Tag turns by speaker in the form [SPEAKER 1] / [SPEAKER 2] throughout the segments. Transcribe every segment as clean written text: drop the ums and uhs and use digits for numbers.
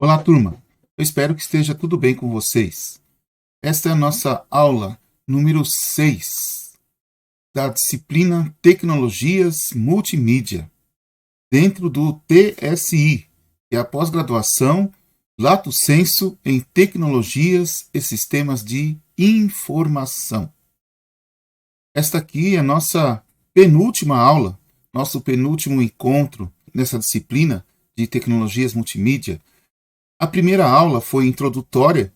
[SPEAKER 1] Olá, turma. Eu espero que esteja tudo bem com vocês. Esta é a nossa aula número 6 da disciplina Tecnologias Multimídia, dentro do TSI, que é a pós-graduação Lato Sensu em Tecnologias e Sistemas de Informação. Esta aqui é a nossa penúltima aula, nosso penúltimo encontro nessa disciplina de Tecnologias Multimídia. A primeira aula foi introdutória,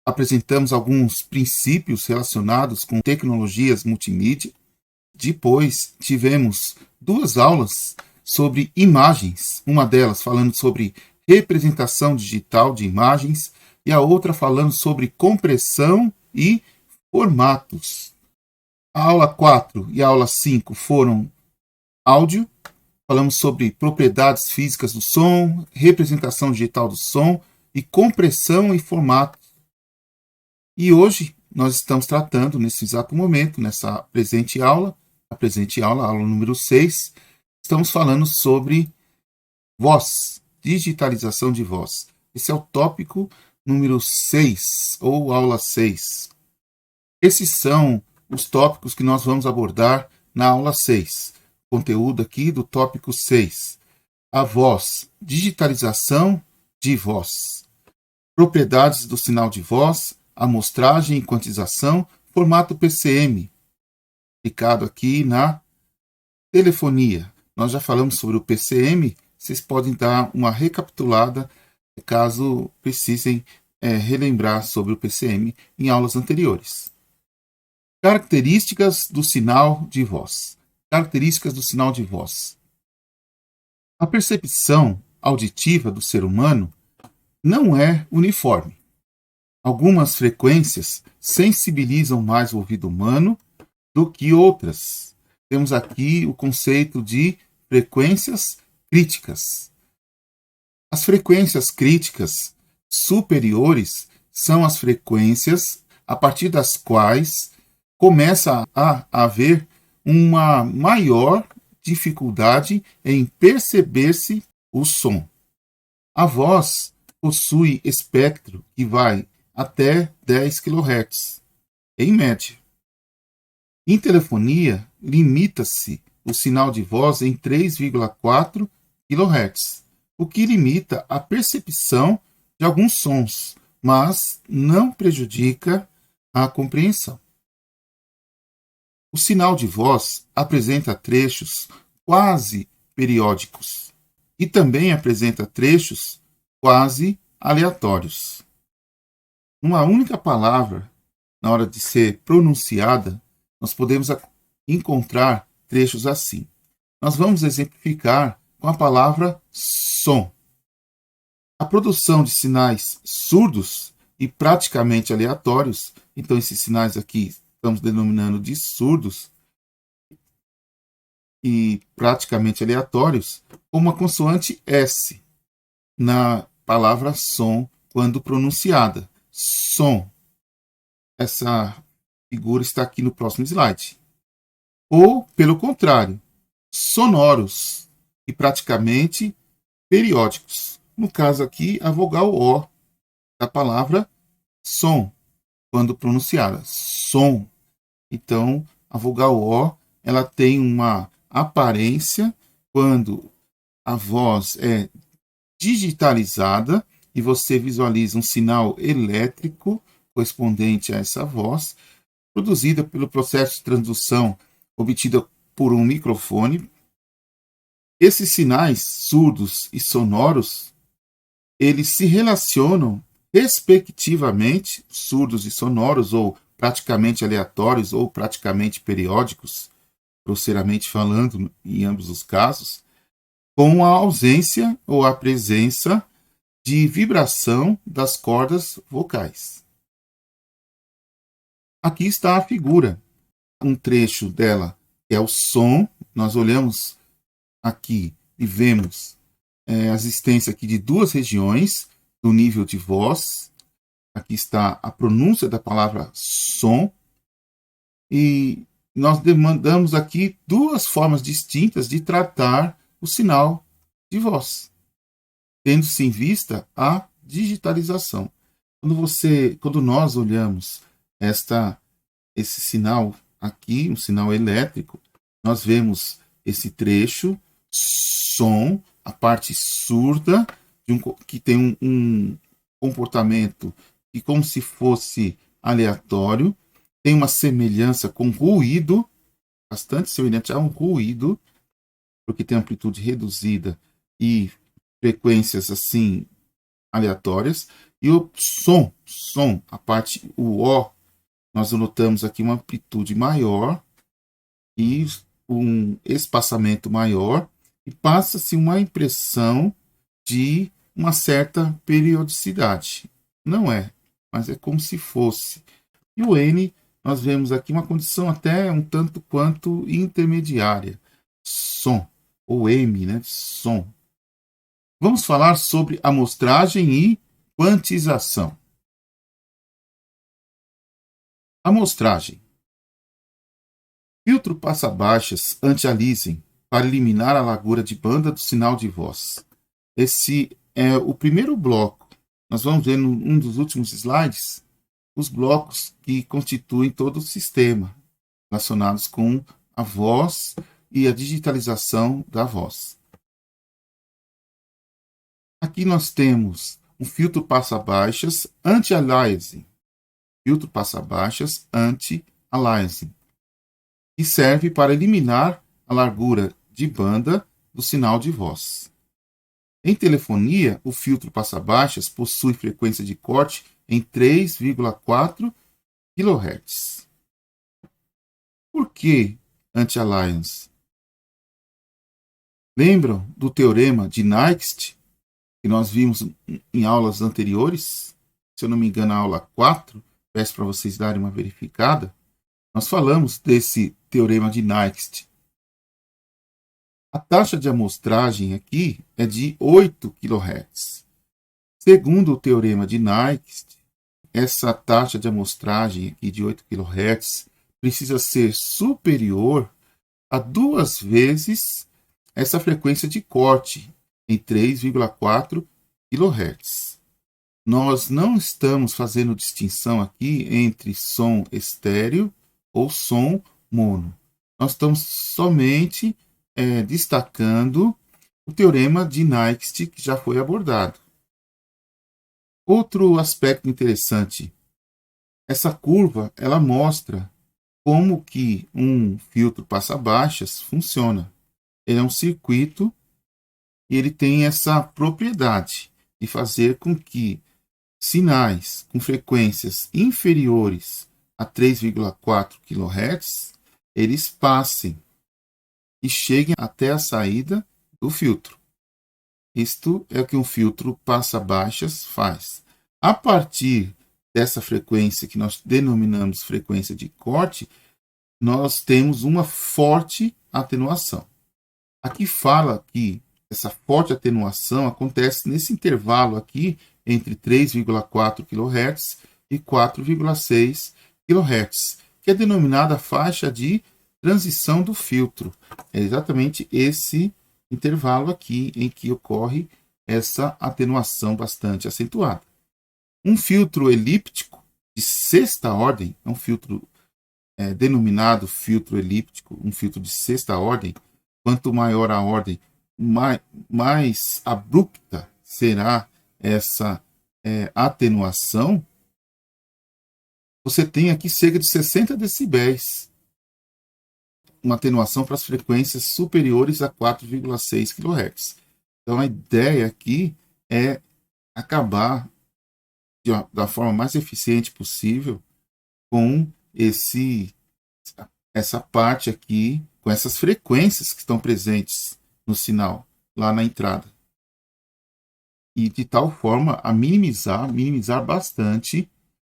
[SPEAKER 1] apresentamos alguns princípios relacionados com tecnologias multimídia. Depois tivemos duas aulas sobre imagens, uma delas falando sobre representação digital de imagens e a outra falando sobre compressão e formatos. A aula 4 e a aula 5 foram áudio. Falamos sobre propriedades físicas do som, representação digital do som e compressão e formato. E hoje nós estamos tratando, nesse exato momento, nessa presente aula, a aula número 6, estamos falando sobre voz, digitalização de voz. Esse é o tópico número 6, ou aula 6. Esses são os tópicos que nós vamos abordar na aula 6. Conteúdo aqui do tópico 6. A voz, digitalização de voz. Propriedades do sinal de voz, amostragem e quantização, formato PCM. Aplicado aqui na telefonia. Nós já falamos sobre o PCM, vocês podem dar uma recapitulada caso precisem relembrar sobre o PCM em aulas anteriores. Características do sinal de voz. Características do sinal de voz. A percepção auditiva do ser humano não é uniforme. Algumas frequências sensibilizam mais o ouvido humano do que outras. Temos aqui o conceito de frequências críticas. As frequências críticas superiores são as frequências a partir das quais começa a haver uma maior dificuldade em perceber-se o som. A voz possui espectro que vai até 10 kHz, em média. Em telefonia, limita-se o sinal de voz em 3,4 kHz, o que limita a percepção de alguns sons, mas não prejudica a compreensão. O sinal de voz apresenta trechos quase periódicos e também apresenta trechos quase aleatórios. Uma única palavra, na hora de ser pronunciada, nós podemos encontrar trechos assim. Nós vamos exemplificar com a palavra som. A produção de sinais surdos e praticamente aleatórios, então esses sinais aqui estamos denominando de surdos e praticamente aleatórios, como a consoante S na palavra som quando pronunciada. Som. Essa figura está aqui no próximo slide. Ou, pelo contrário, sonoros e praticamente periódicos. No caso aqui, a vogal O da palavra som, quando pronunciada. Som. Então, a vogal O, ela tem uma aparência quando a voz é digitalizada e você visualiza um sinal elétrico correspondente a essa voz, produzida pelo processo de transdução obtida por um microfone. Esses sinais surdos e sonoros, eles se relacionam respectivamente, surdos e sonoros, ou praticamente aleatórios, ou praticamente periódicos, grosseiramente falando, em ambos os casos, com a ausência ou a presença de vibração das cordas vocais. Aqui está a figura, um trecho dela é o som. Nós olhamos aqui e vemos a existência aqui de duas regiões do nível de voz. Aqui está a pronúncia da palavra som. E nós demandamos aqui duas formas distintas de tratar o sinal de voz, tendo-se em vista a digitalização. Quando nós olhamos esse sinal aqui, um sinal elétrico, nós vemos esse trecho, som, a parte surda, que tem um comportamento que como se fosse aleatório, tem uma semelhança com ruído, bastante semelhante a um ruído, porque tem amplitude reduzida e frequências assim aleatórias. E o som, a parte, o O, nós notamos aqui uma amplitude maior e um espaçamento maior, e passa-se uma impressão de uma certa periodicidade. Não é, mas é como se fosse. E o N, nós vemos aqui uma condição até um tanto quanto intermediária. Som, ou M, né? Som. Vamos falar sobre amostragem e quantização. Amostragem. Filtro passa-baixas anti-aliasing para eliminar a largura de banda do sinal de voz. Esse é o primeiro bloco. Nós vamos ver num dos últimos slides os blocos que constituem todo o sistema relacionados com a voz e a digitalização da voz. Aqui nós temos um filtro passa-baixas anti-aliasing. Filtro passa-baixas anti-aliasing, que serve para eliminar a largura de banda do sinal de voz. Em telefonia, o filtro passa-baixas possui frequência de corte em 3,4 kHz. Por que anti-aliasing? Lembram do teorema de Nyquist, que nós vimos em aulas anteriores? Se eu não me engano, a aula 4, peço para vocês darem uma verificada. Nós falamos desse teorema de Nyquist. A taxa de amostragem aqui é de 8 kHz. Segundo o teorema de Nyquist, essa taxa de amostragem aqui de 8 kHz precisa ser superior a 2 vezes essa frequência de corte em 3,4 kHz. Nós não estamos fazendo distinção aqui entre som estéreo ou som mono. Nós estamos somente destacando o teorema de Nyquist, que já foi abordado. Outro aspecto interessante, essa curva ela mostra como que um filtro passa-baixas funciona. Ele é um circuito e ele tem essa propriedade de fazer com que sinais com frequências inferiores a 3,4 kHz eles passem e cheguem até a saída do filtro. Isto é o que um filtro passa-baixas faz. A partir dessa frequência que nós denominamos frequência de corte, nós temos uma forte atenuação. Aqui fala que essa forte atenuação acontece nesse intervalo aqui entre 3,4 kHz e 4,6 kHz, que é denominada faixa de transição do filtro. É exatamente esse intervalo aqui em que ocorre essa atenuação bastante acentuada. Um filtro elíptico de sexta ordem, é um filtro denominado filtro elíptico, um filtro de sexta ordem. Quanto maior a ordem, mais abrupta será essa atenuação. Você tem aqui cerca de 60 decibéis. Uma atenuação para as frequências superiores a 4,6 kHz. Então, a ideia aqui é acabar da forma mais eficiente possível com essa parte aqui, com essas frequências que estão presentes no sinal, lá na entrada. E de tal forma a minimizar bastante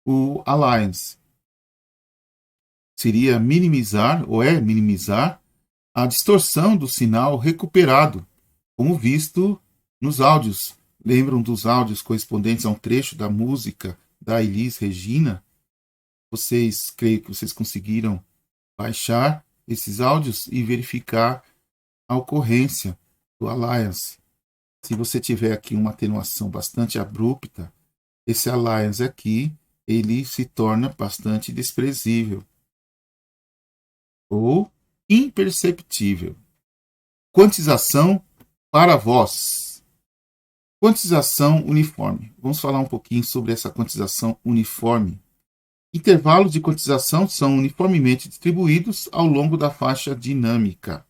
[SPEAKER 1] o aliasing. Seria minimizar a distorção do sinal recuperado, como visto nos áudios. Lembram dos áudios correspondentes a um trecho da música da Elis Regina? Creio que vocês conseguiram baixar esses áudios e verificar a ocorrência do aliasing. Se você tiver aqui uma atenuação bastante abrupta, esse alias aqui, ele se torna bastante desprezível ou imperceptível. Quantização para voz. Quantização uniforme. Vamos falar um pouquinho sobre essa quantização uniforme. Intervalos de quantização são uniformemente distribuídos ao longo da faixa dinâmica,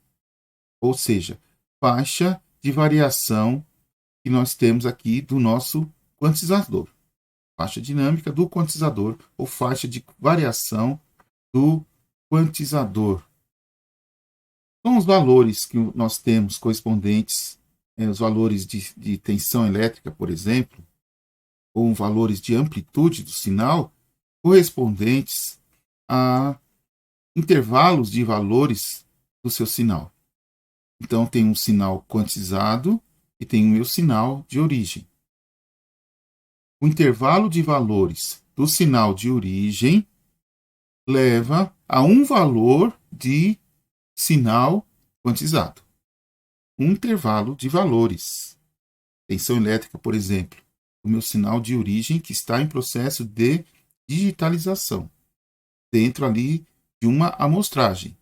[SPEAKER 1] ou seja, faixa de variação que nós temos aqui do nosso quantizador. Faixa dinâmica do quantizador ou faixa de variação do quantizador. São os valores que nós temos correspondentes, os valores de tensão elétrica, por exemplo, ou valores de amplitude do sinal, correspondentes a intervalos de valores do seu sinal. Então, tem um sinal quantizado e tem o meu sinal de origem. O intervalo de valores do sinal de origem leva a um valor de sinal quantizado. Um intervalo de valores. Tensão elétrica, por exemplo, o meu sinal de origem que está em processo de digitalização. Dentro ali de uma amostragem.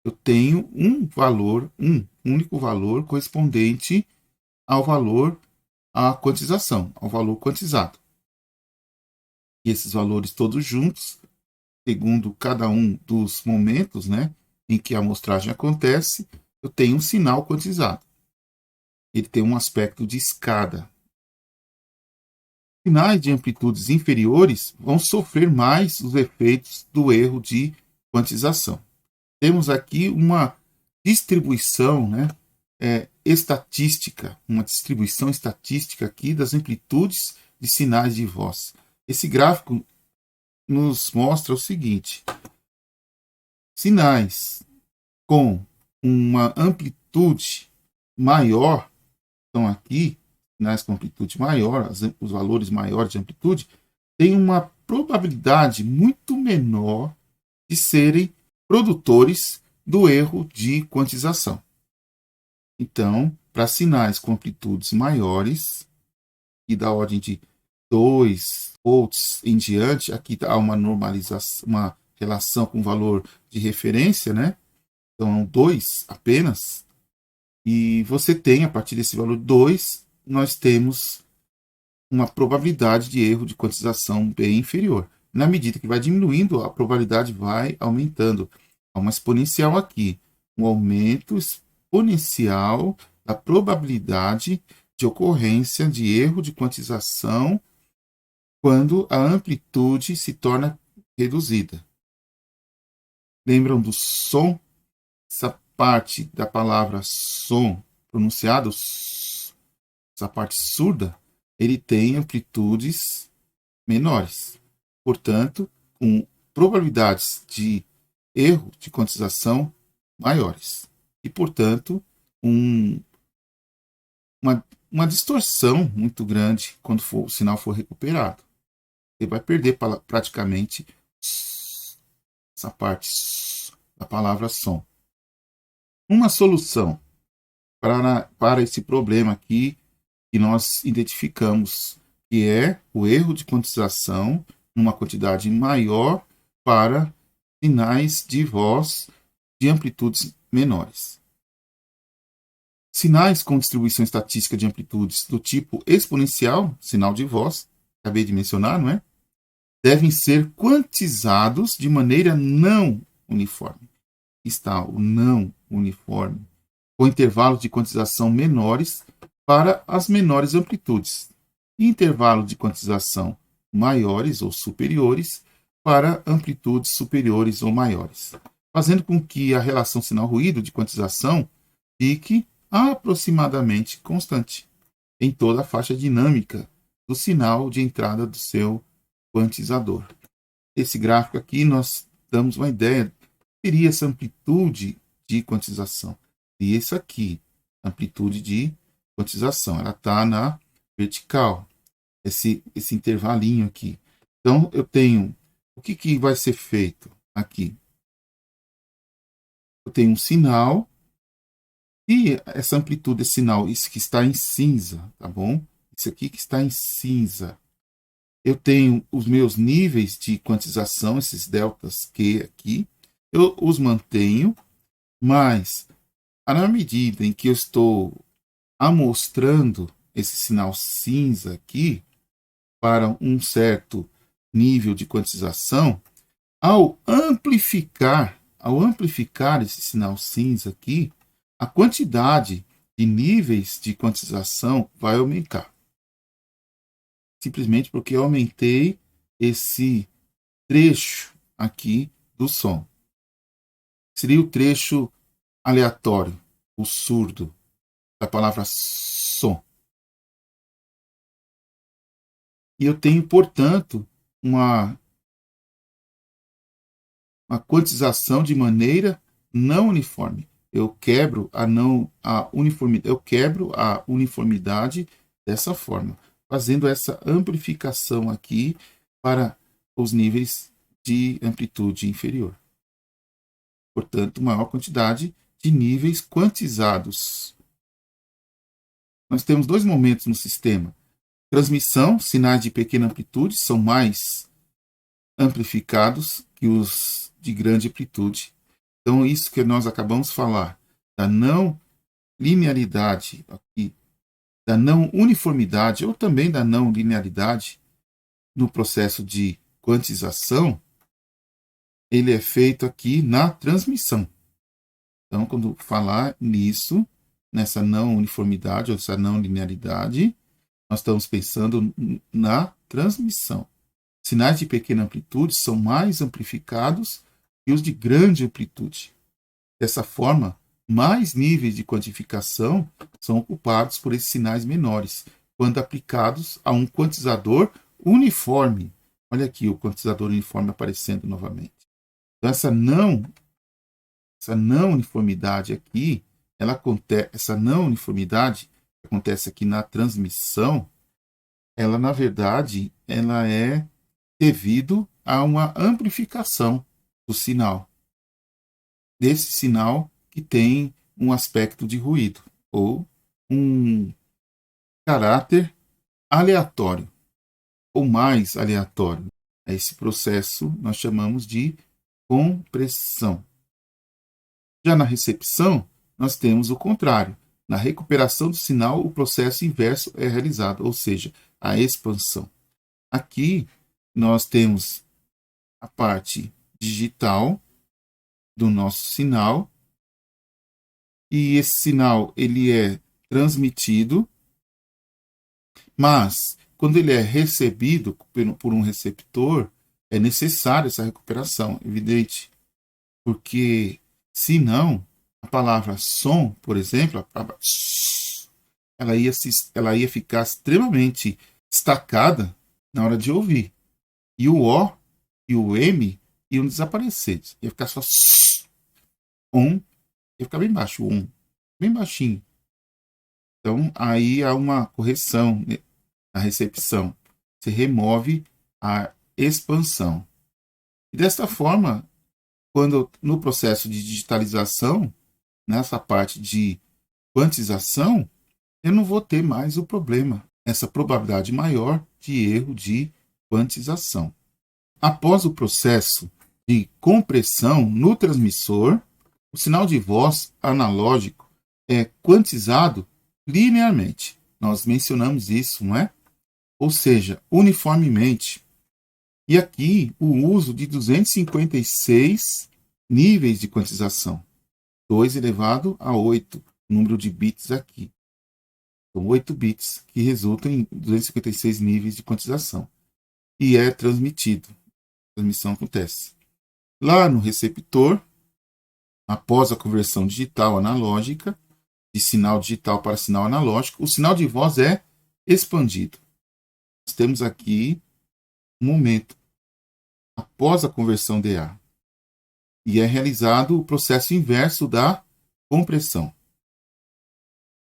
[SPEAKER 1] Eu tenho um valor, um único valor correspondente ao valor, à quantização, ao valor quantizado. E esses valores todos juntos, segundo cada um dos momentos, né, em que a amostragem acontece, eu tenho um sinal quantizado. Ele tem um aspecto de escada. Sinais de amplitudes inferiores vão sofrer mais os efeitos do erro de quantização. Temos aqui uma distribuição, né, estatística, uma distribuição estatística aqui das amplitudes de sinais de voz. Esse gráfico nos mostra o seguinte: sinais com uma amplitude maior, estão aqui, sinais com amplitude maior, os valores maiores de amplitude, têm uma probabilidade muito menor de serem produtores do erro de quantização. Então, para sinais com amplitudes maiores, e da ordem de 2 volts em diante, aqui há uma normalização, uma relação com valor de referência, né? Então, 2 apenas. E você tem, a partir desse valor 2, nós temos uma probabilidade de erro de quantização bem inferior. Na medida que vai diminuindo, a probabilidade vai aumentando. Há uma exponencial aqui, um aumento exponencial da probabilidade de ocorrência de erro de quantização quando a amplitude se torna reduzida. Lembram do som? Essa parte da palavra som pronunciado, essa parte surda, ele tem amplitudes menores. Portanto, com probabilidades de erro de quantização maiores. E, portanto, uma distorção muito grande quando o sinal for recuperado. Você vai perder praticamente essa parte da palavra som. Uma solução para esse problema aqui que nós identificamos, que é o erro de quantização numa quantidade maior para sinais de voz de amplitudes menores. Sinais com distribuição estatística de amplitudes do tipo exponencial, sinal de voz, acabei de mencionar, não é? Devem ser quantizados de maneira não uniforme. Está o não uniforme, com intervalos de quantização menores para as menores amplitudes, e intervalos de quantização maiores ou superiores para amplitudes superiores ou maiores, fazendo com que a relação sinal-ruído de quantização fique aproximadamente constante em toda a faixa dinâmica do sinal de entrada do seu quantizador. Esse gráfico aqui nós damos uma ideia do que seria essa amplitude de quantização. E isso aqui, amplitude de quantização, ela está na vertical, esse intervalinho aqui. Então, eu tenho, o que vai ser feito aqui? Eu tenho um sinal E essa amplitude desse sinal, isso que está em cinza, tá bom? Isso aqui que está em cinza. Eu tenho os meus níveis de quantização, esses deltas Q aqui. Eu os mantenho, mas na medida em que eu estou amostrando esse sinal cinza aqui para um certo nível de quantização, ao amplificar esse sinal cinza aqui, a quantidade de níveis de quantização vai aumentar. Simplesmente porque eu aumentei esse trecho aqui do som. Seria o trecho aleatório, o surdo, da palavra som. E eu tenho, portanto, uma quantização de maneira não uniforme. Eu quebro a uniformidade dessa forma, fazendo essa amplificação aqui para os níveis de amplitude inferior. Portanto, maior quantidade de níveis quantizados. Nós temos dois momentos no sistema. Transmissão, sinais de pequena amplitude são mais amplificados que os de grande amplitude. Então, isso que nós acabamos de falar, da não linearidade, aqui, da não uniformidade, ou também da não linearidade no processo de quantização, ele é feito aqui na transmissão. Então, quando falar nisso, nessa não uniformidade, ou essa não linearidade, nós estamos pensando na transmissão. Sinais de pequena amplitude são mais amplificados que os de grande amplitude. Dessa forma, mais níveis de quantificação são ocupados por esses sinais menores, quando aplicados a um quantizador uniforme. Olha aqui o quantizador uniforme aparecendo novamente. Então, essa não uniformidade aqui, essa não uniformidade que acontece aqui na transmissão, ela, na verdade, ela é devido a uma amplificação do sinal. Desse sinal que tem um aspecto de ruído, ou um caráter aleatório, ou mais aleatório. Esse processo nós chamamos de compressão. Já na recepção, nós temos o contrário. Na recuperação do sinal, o processo inverso é realizado, ou seja, a expansão. Aqui, nós temos a parte digital do nosso sinal, e esse sinal ele é transmitido, mas quando ele é recebido por um receptor, é necessária essa recuperação, evidente, porque senão a palavra som, por exemplo, a palavra ela ia ficar extremamente destacada na hora de ouvir. E o O e o M iam desaparecer. Ia ficar só ia ficar bem baixo, bem baixinho. Então, aí há uma correção na recepção. Você remove a expansão. E desta forma, quando no processo de digitalização, nessa parte de quantização, eu não vou ter mais o problema, essa probabilidade maior de erro de quantização. Após o processo de compressão no transmissor, o sinal de voz analógico é quantizado linearmente. Nós mencionamos isso, não é? Ou seja, uniformemente. E aqui o uso de 256 níveis de quantização. 2 elevado a 8, número de bits aqui. São 8 bits que resultam em 256 níveis de quantização. E é transmitido. A transmissão acontece. Lá no receptor, após a conversão digital analógica, de sinal digital para sinal analógico, o sinal de voz é expandido. Nós temos aqui um momento após a conversão DA. E é realizado o processo inverso da compressão.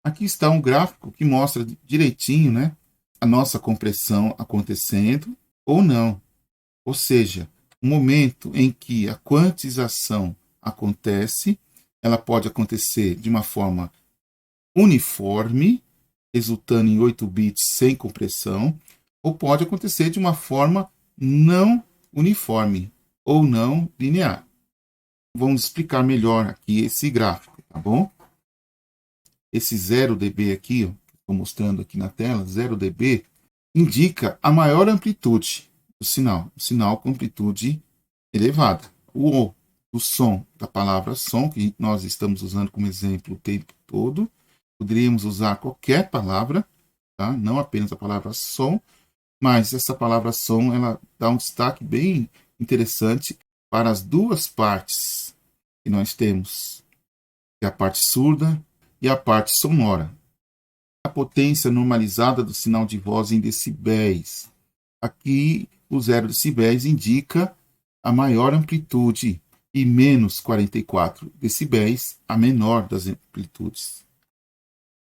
[SPEAKER 1] Aqui está um gráfico que mostra direitinho, né, a nossa compressão acontecendo ou não. Ou seja, o momento em que a quantização acontece, ela pode acontecer de uma forma uniforme, resultando em 8 bits sem compressão, ou pode acontecer de uma forma não uniforme ou não linear. Vamos explicar melhor aqui esse gráfico, tá bom? Esse 0 dB aqui, estou mostrando aqui na tela, 0 dB, indica a maior amplitude do sinal, o sinal com amplitude elevada. O O do som, da palavra som, que nós estamos usando como exemplo o tempo todo, poderíamos usar qualquer palavra, tá? Não apenas a palavra som, mas essa palavra som ela dá um destaque bem interessante para as duas partes que nós temos, que é a parte surda e a parte sonora. A potência normalizada do sinal de voz em decibéis. Aqui, o 0 decibéis indica a maior amplitude e menos 44 decibéis, a menor das amplitudes.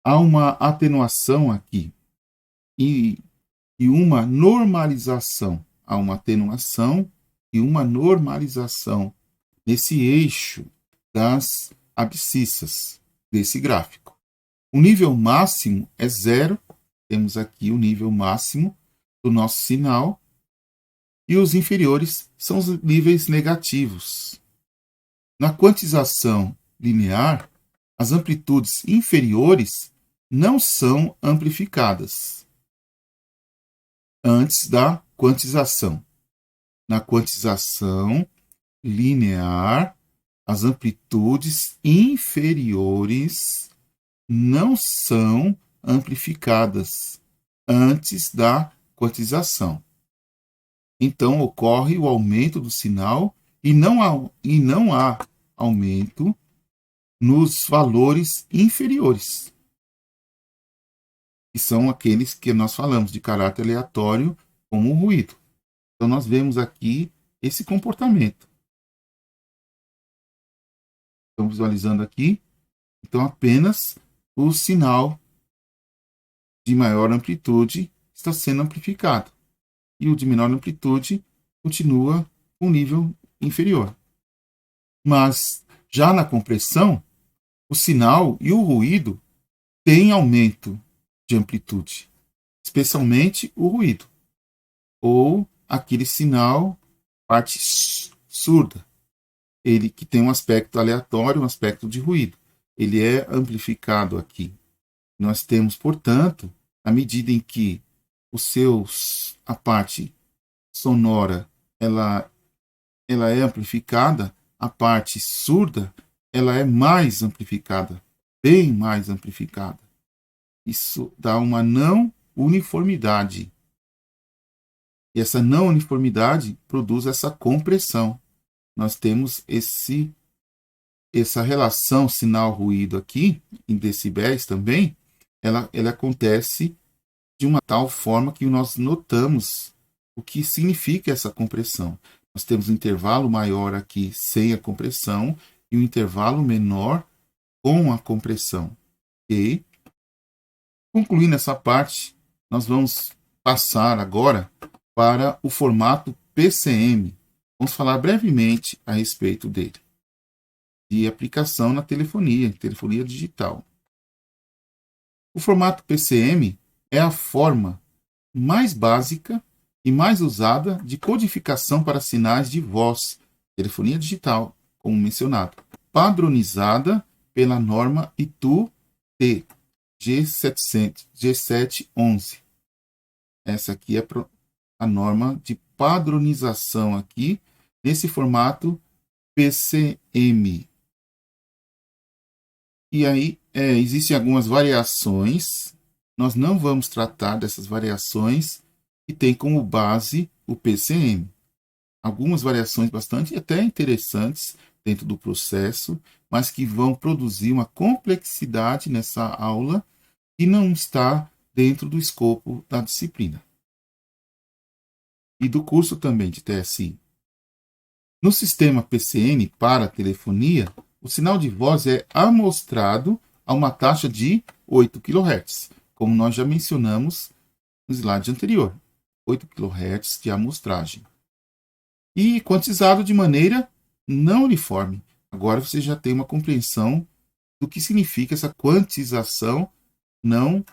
[SPEAKER 1] Há uma atenuação aqui e uma normalização. Há uma atenuação e uma normalização nesse eixo das abscissas desse gráfico. O nível máximo é 0. Temos aqui o nível máximo do nosso sinal. E os inferiores são os níveis negativos. Na quantização linear, as amplitudes inferiores não são amplificadas antes da quantização. Na quantização linear, as amplitudes inferiores não são amplificadas antes da quantização. Então, ocorre o aumento do sinal e não há aumento nos valores inferiores, que são aqueles que nós falamos de caráter aleatório, como o ruído. Então, nós vemos aqui esse comportamento. Estamos visualizando aqui, então, apenas o sinal de maior amplitude está sendo amplificado. E o de menor amplitude continua com nível inferior. Mas, já na compressão, o sinal e o ruído têm aumento de amplitude, especialmente o ruído, ou aquele sinal, parte surda, ele que tem um aspecto aleatório, um aspecto de ruído. Ele é amplificado aqui. Nós temos, portanto, à medida em que a parte sonora ela é amplificada, a parte surda ela é mais amplificada, bem mais amplificada. Isso dá uma não uniformidade. E essa não uniformidade produz essa compressão. Nós temos essa relação sinal-ruído aqui, em decibéis também, ela acontece de uma tal forma que nós notamos o que significa essa compressão. Nós temos um intervalo maior aqui sem a compressão e um intervalo menor com a compressão. E, concluindo essa parte, nós vamos passar agora para o formato PCM. Vamos falar brevemente a respeito dele, de aplicação na telefonia digital. O formato PCM é a forma mais básica e mais usada de codificação para sinais de voz, telefonia digital, como mencionado, padronizada pela norma ITU-T G711. Essa aqui é a norma de padronização aqui, nesse formato PCM. E aí, existem algumas variações. Nós não vamos tratar dessas variações que tem como base o PCM. Algumas variações bastante até interessantes dentro do processo, mas que vão produzir uma complexidade nessa aula que não está dentro do escopo da disciplina. E do curso também de TSI. No sistema PCM para telefonia, o sinal de voz é amostrado a uma taxa de 8 kHz, como nós já mencionamos no slide anterior. 8 kHz de amostragem. E quantizado de maneira não uniforme. Agora você já tem uma compreensão do que significa essa quantização não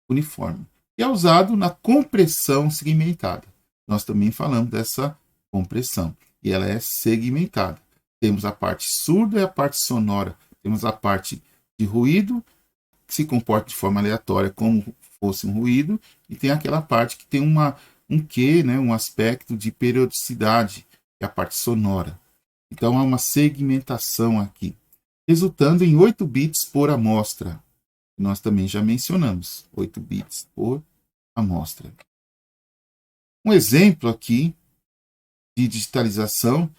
[SPEAKER 1] uniforme. E é usado na compressão segmentada. Nós também falamos dessa compressão. E ela é segmentada. Temos a parte surda e a parte sonora. Temos a parte de ruído, que se comporta de forma aleatória, como fosse um ruído, e tem aquela parte que tem um quê, né, um aspecto de periodicidade, que é a parte sonora. Então, há uma segmentação aqui, resultando em 8 bits por amostra. Nós também já mencionamos, 8 bits por amostra. Um exemplo aqui de digitalização,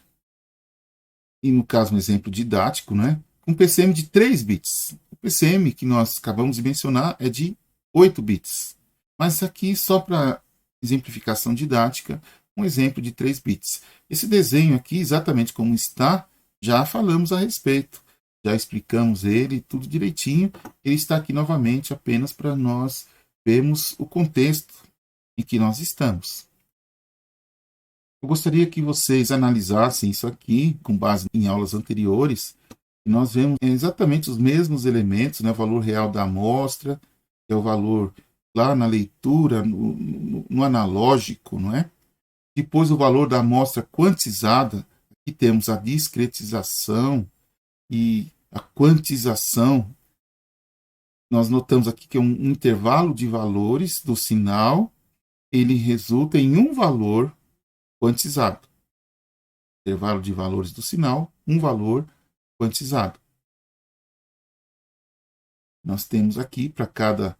[SPEAKER 1] e no caso um exemplo didático, né? Um PCM de 3 bits. O PCM que nós acabamos de mencionar é de 8 bits. Mas aqui, só para exemplificação didática, um exemplo de 3 bits. Esse desenho aqui, exatamente como está, já falamos a respeito. Já explicamos ele, tudo direitinho. Ele está aqui novamente apenas para nós vermos o contexto em que nós estamos. Eu gostaria que vocês analisassem isso aqui, com base em aulas anteriores. Nós vemos exatamente os mesmos elementos, né? O valor real da amostra, que é o valor lá na leitura, no analógico, não é? Depois o valor da amostra quantizada, aqui temos a discretização e a quantização. Nós notamos aqui que é um intervalo de valores do sinal, ele resulta em um valor quantizado. Intervalo de valores do sinal, um valor quantizado. Nós temos aqui, para cada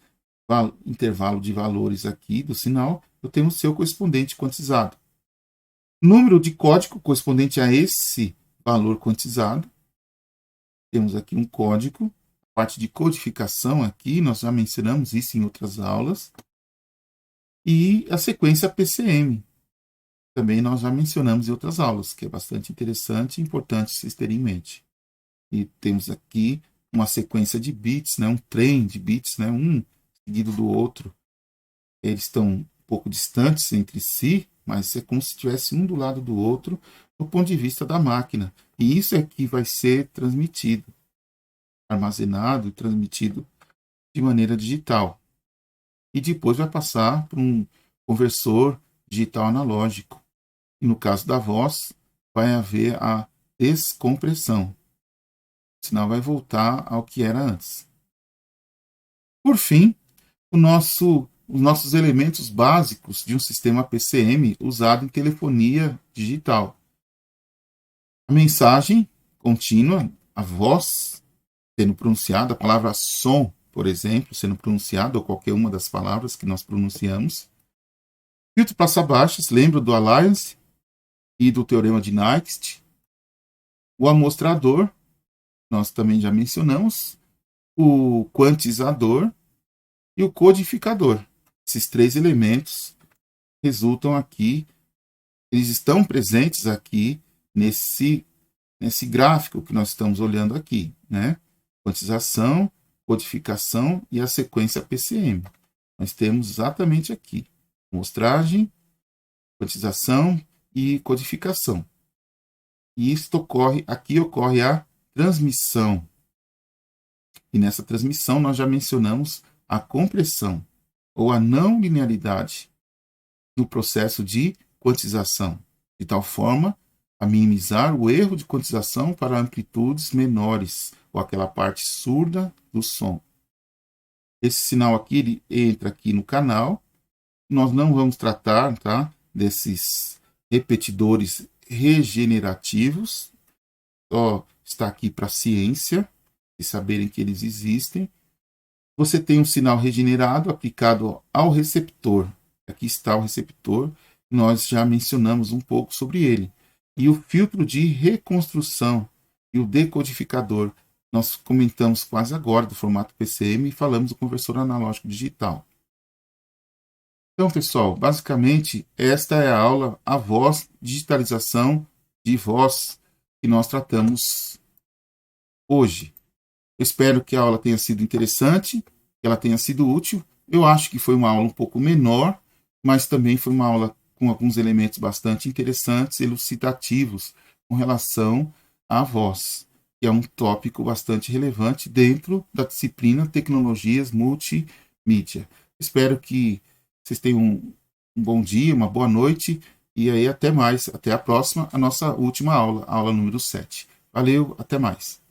[SPEAKER 1] intervalo de valores aqui do sinal, eu tenho o seu correspondente quantizado. Número de código correspondente a esse valor quantizado. Temos aqui um código. A parte de codificação aqui, nós já mencionamos isso em outras aulas. E a sequência PCM. Também nós já mencionamos em outras aulas, que é bastante interessante e importante vocês terem em mente. E temos aqui uma sequência de bits, né? Um trem de bits, né? Um seguido do outro. Eles estão um pouco distantes entre si, mas é como se estivesse um do lado do outro do ponto de vista da máquina. E isso é que vai ser transmitido, armazenado e transmitido de maneira digital. E depois vai passar para um conversor digital analógico. E no caso da voz, vai haver a descompressão. O sinal vai voltar ao que era antes. Por fim, os nossos elementos básicos de um sistema PCM usado em telefonia digital. A mensagem contínua, a voz sendo pronunciada, a palavra som, por exemplo, sendo pronunciada, ou qualquer uma das palavras que nós pronunciamos. Filtro passa-baixas, lembra do Alliance e do teorema de Nyquist. O amostrador, nós também já mencionamos. O quantizador e o codificador. Esses 3 elementos resultam aqui, eles estão presentes aqui nesse gráfico que nós estamos olhando aqui, né? Quantização, codificação e a sequência PCM. Nós temos exatamente aqui amostragem, quantização e codificação. E aqui ocorre a transmissão. E nessa transmissão nós já mencionamos a compressão ou a não linearidade do processo de quantização, de tal forma a minimizar o erro de quantização para amplitudes menores, ou aquela parte surda do som. Esse sinal aqui ele entra aqui no canal. Nós não vamos tratar, tá, desses repetidores regenerativos. Só está aqui para a ciência, e saberem que eles existem. Você tem um sinal regenerado aplicado ao receptor. Aqui está o receptor. Nós já mencionamos um pouco sobre ele. E o filtro de reconstrução e o decodificador. Nós comentamos quase agora do formato PCM e falamos do conversor analógico digital. Então, pessoal, basicamente, esta é a aula A Voz, digitalização de voz, que nós tratamos hoje. Eu espero que a aula tenha sido interessante, que ela tenha sido útil. Eu acho que foi uma aula um pouco menor, mas também foi uma aula com alguns elementos bastante interessantes, elucidativos com relação à voz. que é um tópico bastante relevante dentro da disciplina Tecnologias Multimídia. Espero que vocês tenham um bom dia, uma boa noite, e aí até mais, até a próxima, a nossa última aula, a aula número 7. Valeu, até mais.